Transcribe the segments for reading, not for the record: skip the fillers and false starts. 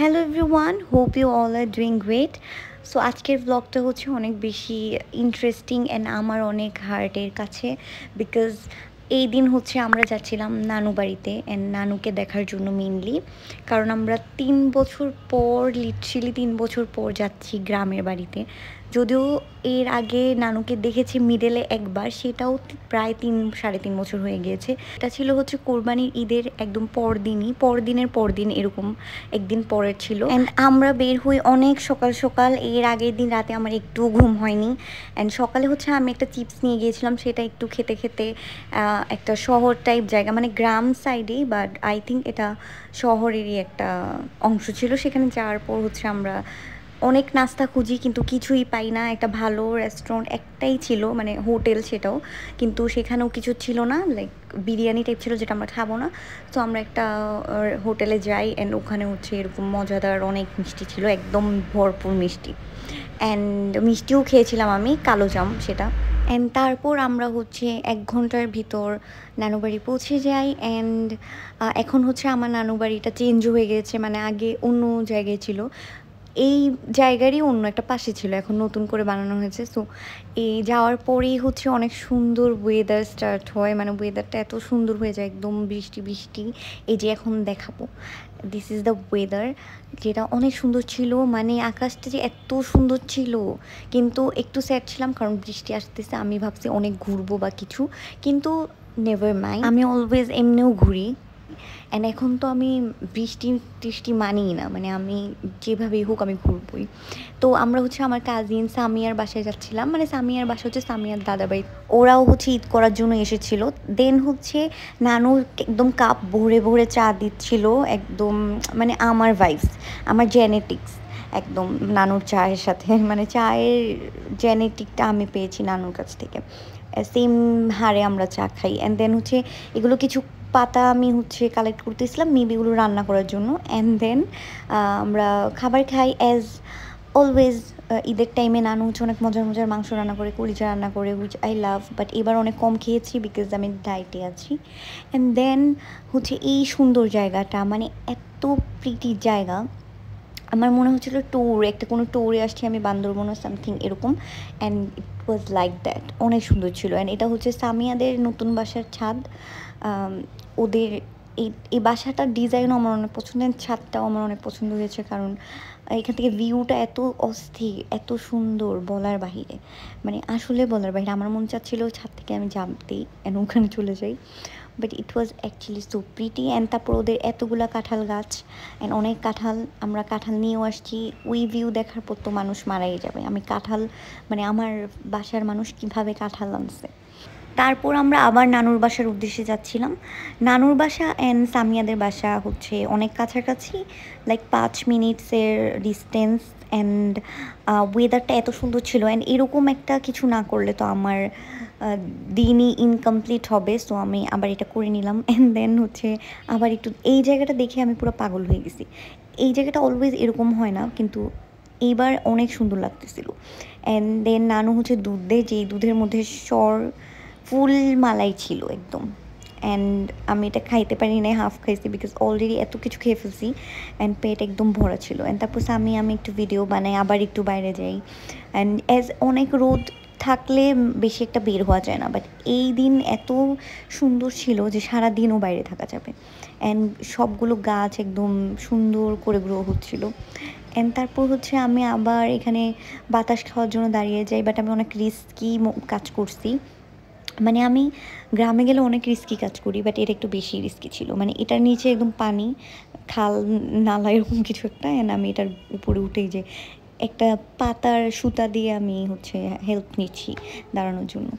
Hello everyone, hope you all are doing great. So আজকের ব্লগটা হচ্ছে অনেক বেশি ইন্টারেস্টিং অ্যান্ড আমার অনেক হার্টের কাছে, বিকজ এই দিন হচ্ছে আমরা যাচ্ছিলাম নানু বাড়িতে অ্যান্ড নানুকে দেখার জন্য মেনলি, কারণ আমরা 3 বছর পর, লিটারালি 3 বছর পর যাচ্ছি গ্রামের বাড়িতে। যদিও এর আগে নানুকে দেখেছি মিডলে একবার, সেটাও প্রায় 3 সাড়ে 3 বছর হয়ে গিয়েছে। এটা ছিল হচ্ছে কোরবানির ঈদের একদম পরদিনের পরদিন এরকম একদিন পরের ছিল। অ্যান্ড আমরা বের হই অনেক সকাল সকাল। এর আগের দিন রাতে আমার একটু ঘুম হয়নি, অ্যান্ড সকালে হচ্ছে আমি একটা চিপস নিয়ে গিয়েছিলাম, সেটা একটু খেতে খেতে একটা শহর টাইপ জায়গা, মানে গ্রাম সাইডেই, বাট আই থিঙ্ক এটা শহরেরই একটা অংশ ছিল। সেখানে যাওয়ার পর হচ্ছে আমরা অনেক নাস্তা খুঁজি কিন্তু কিছুই পাই না। একটা ভালো রেস্টুরেন্ট একটাই ছিল, মানে হোটেল, সেটাও কিন্তু সেখানেও কিছু ছিল না, লাইক বিরিয়ানি টাইপ ছিল যেটা আমরা খাবো না। তো আমরা একটা হোটেলে যাই অ্যান্ড ওখানে হচ্ছে এরকম মজাদার অনেক মিষ্টি ছিল, একদম ভরপুর মিষ্টি, অ্যান্ড মিষ্টিও খেয়েছিলাম আমি, কালো জাম সেটা। অ্যান্ড তারপর আমরা হচ্ছে 1 ঘন্টার ভিতর নানু বাড়ি পৌঁছে যাই। অ্যান্ড এখন হচ্ছে আমার নানু বাড়িটা চেঞ্জ হয়ে গেছে, মানে আগে অন্য জায়গায় ছিল, এই জায়গারই অন্য একটা পাশে ছিল, এখন নতুন করে বানানো হয়েছে। সো এই যাওয়ার পরেই হচ্ছে অনেক সুন্দর ওয়েদার স্টার্ট হয়, মানে ওয়েদারটা এত সুন্দর হয়ে যায়, একদম বৃষ্টি বৃষ্টি। এই যে এখন দেখাবো, দিস ইজ দ্য ওয়েদার, যেটা অনেক সুন্দর ছিল, মানে আকাশটা যে এত সুন্দর ছিল। কিন্তু একটু স্যাড ছিলাম কারণ বৃষ্টি আসতেছে, আমি ভাবছি অনেক ঘুরবো বা কিছু, কিন্তু নেভার মাইন্ড, আমি অলওয়েজ এমনিও ঘুরি। অ্যান্ড এখন তো আমি বৃষ্টি টিষ্টি মানিই না, মানে আমি যেভাবেই হোক আমি ঘুরবই। তো আমরা হচ্ছে আমার কাজিন সামিয়ার বাসায় যাচ্ছিলাম, মানে সামিয়ার বাসা হচ্ছে সামিয়ার দাদাবাড়ি, ওরাও হচ্ছে ঈদ করার জন্য এসেছিলো। দেন হচ্ছে নানু একদম কাপ ভরে ভরে চা দিচ্ছিল, একদম মানে আমার ভাইবস, আমার জেনেটিক্স একদম নানুর চায়ের সাথে, মানে চায়ের জেনেটিকটা আমি পেয়েছি নানুর কাছ থেকে, সেম হারে আমরা চা খাই। অ্যান্ড দেন হচ্ছে এগুলো কিছু পাতা আমি হচ্ছে কালেক্ট করতেছিলাম মেবি এগুলো রান্না করার জন্য। অ্যান্ড দেন আমরা খাবার খাই অ্যাজ অলওয়েজ। ঈদের টাইমে নানু হচ্ছে অনেক মজার মজার মাংস রান্না করে, কলিজা রান্না করে, হুইচ আই লাভ, বাট এবার অনেক কম খেয়েছি বিকজ আমি ডায়েটে আছি। অ্যান্ড দেন হচ্ছে এই সুন্দর জায়গাটা, মানে এত প্রিটি জায়গা, আমার মনে হচ্ছিলো একটা কোনো ট্যুরে আসছি আমি, বান্দরবন ও সামথিং এরকম। And it was like that, অনেক সুন্দর ছিল। অ্যান্ড এটা হচ্ছে সামিয়াদের নতুন বাসার ছাদ। ওদের এই বাসাটার ডিজাইনও আমার অনেক পছন্দের, ছাদটাও আমার অনেক পছন্দ হয়েছে, কারণ এখান থেকে ভিউটা এত অস্থির, এত সুন্দর, বলার বাহিরে, মানে আসলে বলার বাহিরে। আমার মন চাচ্ছিল ছাদ থেকে আমি জানতেই অ্যান্ড ওখানে চলে যাই, but it was actually so pretty. And তারপর ওদের এতগুলা কাঁঠাল গাছ, অ্যান্ড অনেক কাঁঠাল, আমরা কাঁঠাল নিয়েও আসছি। ওই ভিউ দেখার পর তো মানুষ মারাই যাবে। আমি কাঁঠাল, মানে আমার বাসার মানুষ কীভাবে কাঁঠাল আনছে। তারপর আমরা আবার নানুর বাসার উদ্দেশ্যে যাচ্ছিলাম। নানুর বাসা অ্যান্ড সামিয়াদের বাসা হচ্ছে অনেক কাছাকাছি, লাইক 5 মিনিটসের ডিস্টেন্স। অ্যান্ড ওয়েদারটা এত সুন্দর ছিল, অ্যান্ড এরকম একটা কিছু না করলে তো আমার দিনই ইনকমপ্লিট হবে। সো আমি আবার এটা করে নিলাম। অ্যান্ড দেন হচ্ছে আবার একটু এই জায়গাটা দেখে আমি পুরো পাগল হয়ে গেছি। এই জায়গাটা অলওয়েজ এরকম হয় না, কিন্তু এইবার অনেক সুন্দর লাগতেছিল। অ্যান্ড দেন নানু হচ্ছে দুধ দেয়, যেই দুধের মধ্যে ফুল মালাই ছিল একদম। অ্যান্ড আমি এটা খাইতে পারি না, হাফ খাইছি বিকজ অলরেডি এত কিছু খেয়ে ফেলছি, অ্যান্ড পেট একদম ভরা ছিল। অ্যান্ড তারপর আমি একটু ভিডিও বানাই, আবার একটু বাইরে যাই। অ্যান্ড অনেক রোদ থাকলে বেশি একটা বের হওয়া যায় না, বাট এই দিন এত সুন্দর ছিল যে সারা দিনও বাইরে থাকা যাবে। অ্যান্ড সবগুলো গাছ একদম সুন্দর করে গ্রো হচ্ছিলো। অ্যান্ড তারপর হচ্ছে আমি আবার এখানে বাতাস খাওয়ার জন্য দাঁড়িয়ে যাই, বাট আমি অনেক রিস্কি কাজ করছি। মানে আমি গ্রামে গেলে অনেক রিস্কি কাজ করি, বাট এটা একটু বেশি রিস্কি ছিল। মানে এটার নিচে একদম পানি, খাল নালা এরকম কিছু একটা, অ্যান্ড আমি এটার উপরে উঠেই যে একটা পাতার সুতা দিয়ে আমি হচ্ছে হেল্প নিচ্ছি দাঁড়ানোর জন্য।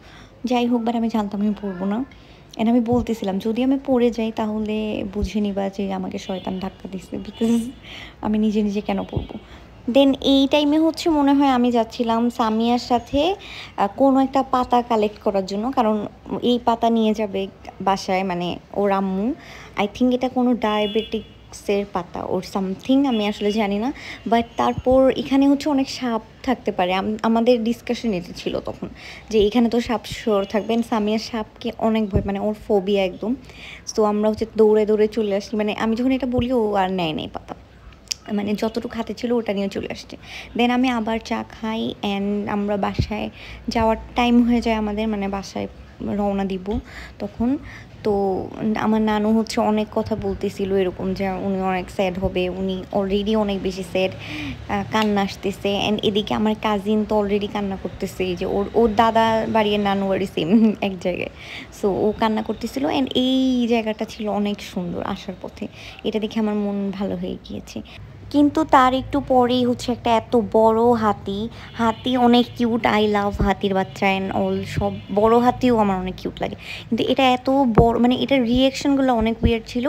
যাই হোক, বাট আমি জানতাম আমি পড়বো না। অ্যান্ড আমি বলতেছিলাম যদি আমি পড়ে যাই তাহলে বুঝে নিবা যে আমাকে শয়তান ধাক্কা দিচ্ছে, বিকজ আমি নিজে নিজে কেন পড়বো। দেন এই টাইমে হচ্ছে মনে হয় আমি যাচ্ছিলাম সামিয়ার সাথে কোনো একটা পাতা কালেক্ট করার জন্য, কারণ এই পাতা নিয়ে যাবে বাসায়, মানে ওর আম্মু। আই থিঙ্ক এটা কোনো ডায়াবেটিক্সের পাতা ওর সামথিং, আমি আসলে জানি না। বাট তারপর এখানে হচ্ছে অনেক সাপ থাকতে পারে, আমাদের ডিসকাশন এটা ছিল তখন যে এখানে তো সাপ শিওর থাকবেন। সামিয়ার সাপকে অনেক ভয়, মানে ওর ফোবিয়া একদম। তো আমরা হচ্ছে দৌড়ে দৌড়ে চলে আসি, মানে আমি যখন এটা বলি ও আর নেয় পাতা। মানে যতটুকু হাতে ছিল ওটা নিয়ে চলে আসছে। দেন আমি আবার চা খাই অ্যান্ড আমরা বাসায় যাওয়ার টাইম হয়ে যায় আমাদের, মানে বাসায় রওনা দিব তখন। তো আমার নানু হচ্ছে অনেক কথা বলতেছিল এরকম যে উনি অনেক স্যাড হবে, উনি অলরেডি অনেক বেশি স্যাড, কান্না আসতেছে। অ্যান্ড এদিকে আমার কাজিন তো অলরেডি কান্না করতেছে, যে ওর ওর দাদা বাড়ি আর নানু বাড়ি সেম এক জায়গায়। সো ও কান্না করতেছিল অ্যান্ড এই জায়গাটা ছিল অনেক সুন্দর আসার পথে, এটা দেখে আমার মন ভালো হয়ে গিয়েছে। কিন্তু তার একটু পরেই হচ্ছে একটা এত বড় হাতি, হাতি অনেক কিউট, আই লাভ হাতির বাচ্চা অ্যান্ড অল, সব বড় হাতিও আমার অনেক কিউট লাগে। কিন্তু এটা এত বড়, মানে এটার রিয়েকশনগুলো অনেক উইয়ার্ড ছিল।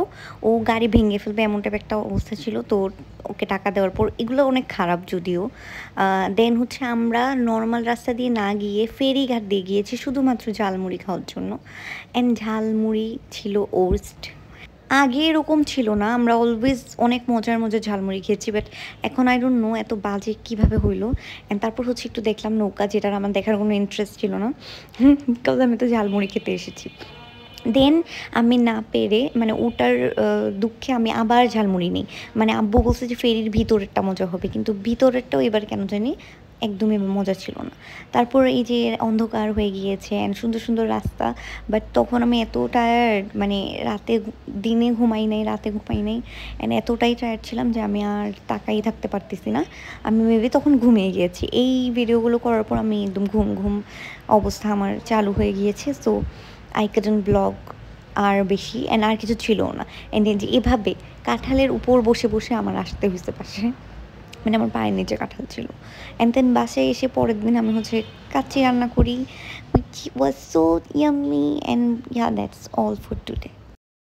ও গাড়ি ভেঙে ফেলবে এমন টাইপ একটা অবস্থা ছিল, তো ওকে টাকা দেওয়ার পর এগুলো অনেক খারাপ যদিও। দেন হচ্ছে আমরা নর্মাল রাস্তা দিয়ে না গিয়ে ফেরিঘাট দিয়ে গিয়েছি শুধুমাত্র ঝালমুড়ি খাওয়ার জন্য। অ্যান্ড ঝালমুড়ি ছিল ওর্স্ট। আগে এরকম ছিল না, আমরা অলওয়েজ অনেক মজার মজার ঝালমুড়ি খেয়েছি, বাট এখন আই ডোন্ট নো এত বাজে কীভাবে হইলো। অ্যান্ড তারপর হচ্ছে একটু দেখলাম নৌকা, যেটার আমার দেখার কোনো ইন্টারেস্ট ছিল না, বিকজ আমি তো ঝালমুড়ি খেতে এসেছি। দেন আমি না পেরে, মানে ওটার দুঃখে আমি আবার ঝালমুড়ি নিই। মানে আব্বু বলছে যে ফেরির ভিতরেরটা মজা হবে, কিন্তু ভিতরেরটাও এবার কেন জানি একদমই মজা ছিল না। তারপর এই যে অন্ধকার হয়ে গিয়েছে অ্যান্ড সুন্দর সুন্দর রাস্তা, বাট তখন আমি এত টায়ার্ড, মানে দিনে ঘুমাই নাই, রাতে ঘুমাই নাই, অ্যান্ড এতটাই টায়ার্ড ছিলাম যে আমি আর তাকাই থাকতে পারতেছি না। আমি মেবি তখন ঘুমিয়ে গিয়েছি। এই ভিডিওগুলো করার পর আমি একদম ঘুম ঘুম অবস্থা আমার চালু হয়ে গিয়েছে। সো আই ক্যাডন্ট ব্লগ আর বেশি, অ্যান্ড আর কিছু ছিলও না। অ্যান্ড যে এভাবে কাঁঠালের উপর বসে বসে আমার আসতে হয়েছে পাশে, মানে আমার পায়ের নিচে কাঁঠাল ছিল। অ্যান্ড দেন বাসায় এসে পরের দিন আমি হচ্ছে কাচ্চি রান্না করি, which was so yummy, and yeah, that's all for today.